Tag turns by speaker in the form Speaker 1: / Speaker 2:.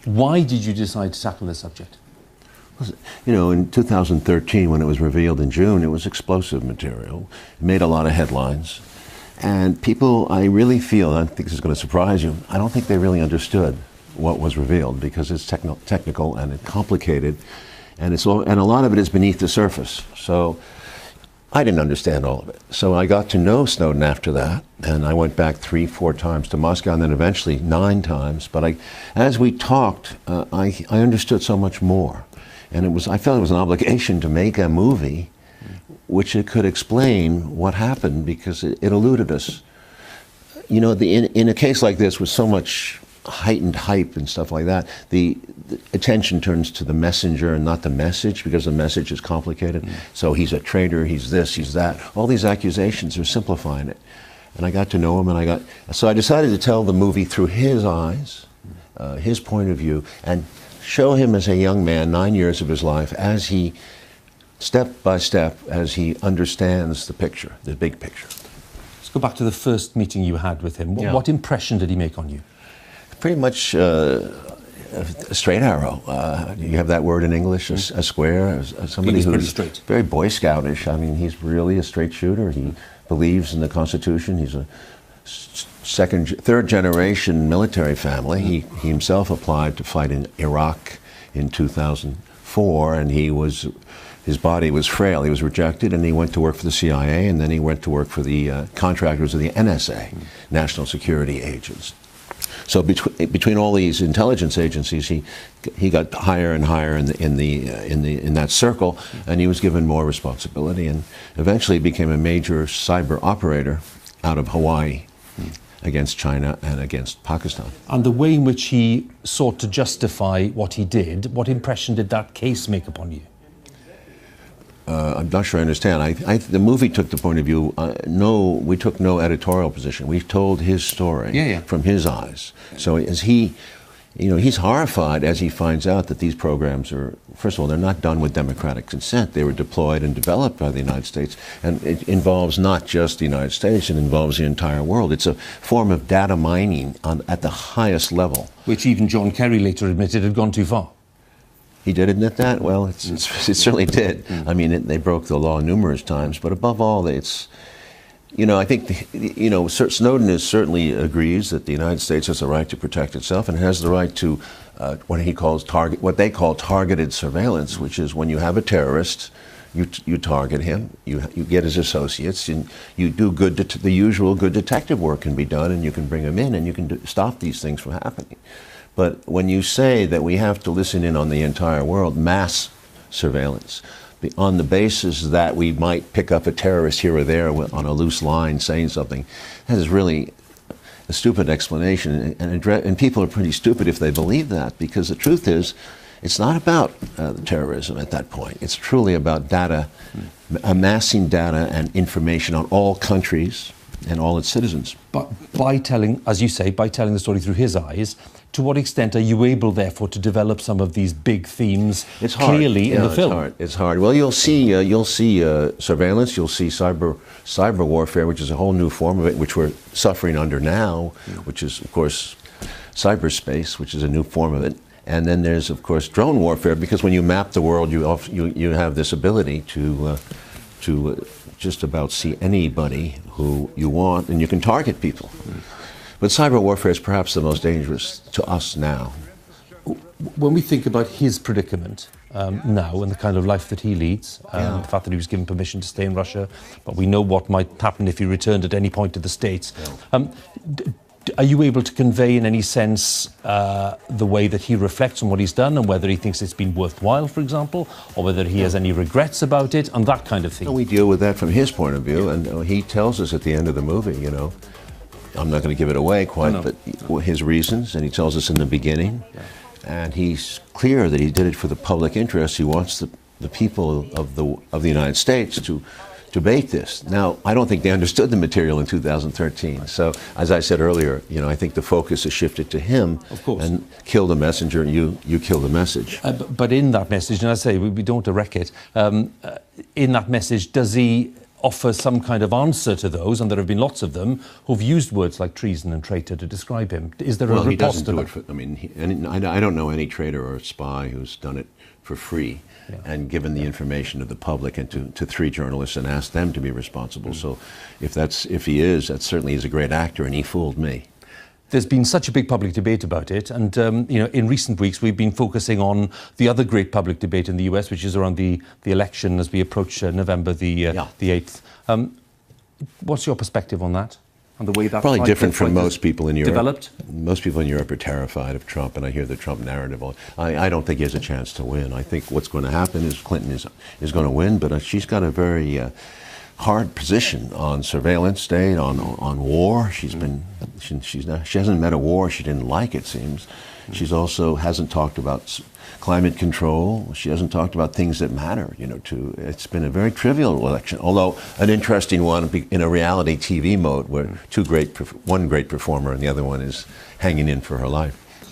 Speaker 1: Why did you decide to tackle this subject?
Speaker 2: You know, in 2013, when it was revealed in June, it was explosive material. It made a lot of headlines. And people, I really feel, I think this is going to surprise you, I don't think they really understood what was revealed, because it's technical and it's complicated, and a lot of it is beneath the surface. So I didn't understand all of it. So I got to know Snowden after that, and I went back 3-4 times to Moscow, and then eventually 9 times. But as we talked, I understood so much more. And I felt it was an obligation to make a movie which it could explain what happened, because it eluded us. You know, in a case like this with so much heightened hype and stuff like that, the attention turns to the messenger and not the message, because the message is complicated. So he's a traitor, he's this, he's that. All these accusations are simplifying it. And I got to know him, so I decided to tell the movie through his eyes, his point of view, and show him as a young man, 9 years of his life, as he, step by step, as he understands the picture, the big picture.
Speaker 1: Let's go back to the first meeting you had with him. What impression did he make on you?
Speaker 2: Pretty much a straight arrow. You have that word in English, a square. Somebody who's
Speaker 1: straight.
Speaker 2: Very Boy Scoutish. I mean, he's really a straight shooter. He believes in the Constitution. He's a third generation military family. He himself applied to fight in Iraq in 2004, and his body was frail. He was rejected, and he went to work for the CIA, and then he went to work for the contractors of the NSA, National Security Agents. So between all these intelligence agencies, he got higher and higher in that circle, and he was given more responsibility, and eventually became a major cyber operator out of Hawaii against China and against Pakistan. And
Speaker 1: the way in which he sought to justify what he did, what impression did that case make upon you?
Speaker 2: I'm not sure I understand. The movie took the point of view, we took no editorial position. We told his story from his eyes. So as he's horrified as he finds out that these programs are, first of all, they're not done with democratic consent. They were deployed and developed by the United States. And it involves not just the United States, it involves the entire world. It's a form of data mining at the highest level.
Speaker 1: Which even John Kerry later admitted had gone too far.
Speaker 2: He did admit that? Well, it certainly did. I mean, they broke the law numerous times, but above all, I think, Snowden certainly agrees that the United States has the right to protect itself and has the right to what they call targeted surveillance, which is when you have a terrorist, you target him, you get his associates, and you do the usual good detective work can be done, and you can bring him in, and you can stop these things from happening. But when you say that we have to listen in on the entire world, mass surveillance, on the basis that we might pick up a terrorist here or there on a loose line saying something, that is really a stupid explanation. And people are pretty stupid if they believe that, because the truth is, it's not about the terrorism at that point. It's truly about data, amassing data and information on all countries and all its citizens.
Speaker 1: But by telling, as you say, by telling the story through his eyes, to what extent are you able, therefore, to develop some of these big themes clearly in the film?
Speaker 2: It's hard. Well, you'll see surveillance. You'll see cyber warfare, which is a whole new form of it, which we're suffering under now, which is, of course, cyberspace, which is a new form of it. And then there's, of course, drone warfare, because when you map the world, you have this ability to just about see anybody who you want, and you can target people. But cyber warfare is perhaps the most dangerous to us now.
Speaker 1: When we think about his predicament now and the kind of life that he leads, the fact that he was given permission to stay in Russia, but we know what might happen if he returned at any point to the States. Are you able to convey in any sense the way that he reflects on what he's done, and whether he thinks it's been worthwhile, for example, or whether he has any regrets about it, and that kind of thing?
Speaker 2: We deal with that from his point of view, and he tells us at the end of the movie, I'm not going to give it away quite, but his reasons, and he tells us in the beginning, and he's clear that he did it for the public interest. He wants the people of the United States to debate this. Now, I don't think they understood the material in 2013. So, as I said earlier, I think the focus has shifted to him.
Speaker 1: Of course.
Speaker 2: And kill the messenger, you kill the message.
Speaker 1: But in that message, and I say we don't wreck it. In that message, does he offer some kind of answer to those, and there have been lots of them who've used words like treason and traitor to describe him. Is there a riposte?
Speaker 2: Well, he doesn't do it for, I mean, I don't know any traitor or spy who's done it for free and given the information to the public and to 3 journalists and asked them to be responsible. So if he is, that certainly is a great actor, and he fooled me.
Speaker 1: There's been such a big public debate about it, and in recent weeks we've been focusing on the other great public debate in the US, which is around the election as we approach November the 8th. What's your perspective on that? On the way that
Speaker 2: probably different from most people in Europe.
Speaker 1: Developed?
Speaker 2: Most people in Europe are terrified of Trump, and I hear the Trump narrative. I don't think he has a chance to win. I think what's going to happen is Clinton is going to win, but she's got a very hard position on surveillance state, on war. She hasn't met a war she didn't like, it seems. She's also hasn't talked about climate control. She hasn't talked about things that matter. It's been a very trivial election, although an interesting one in a reality TV mode where one great performer and the other one is hanging in for her life.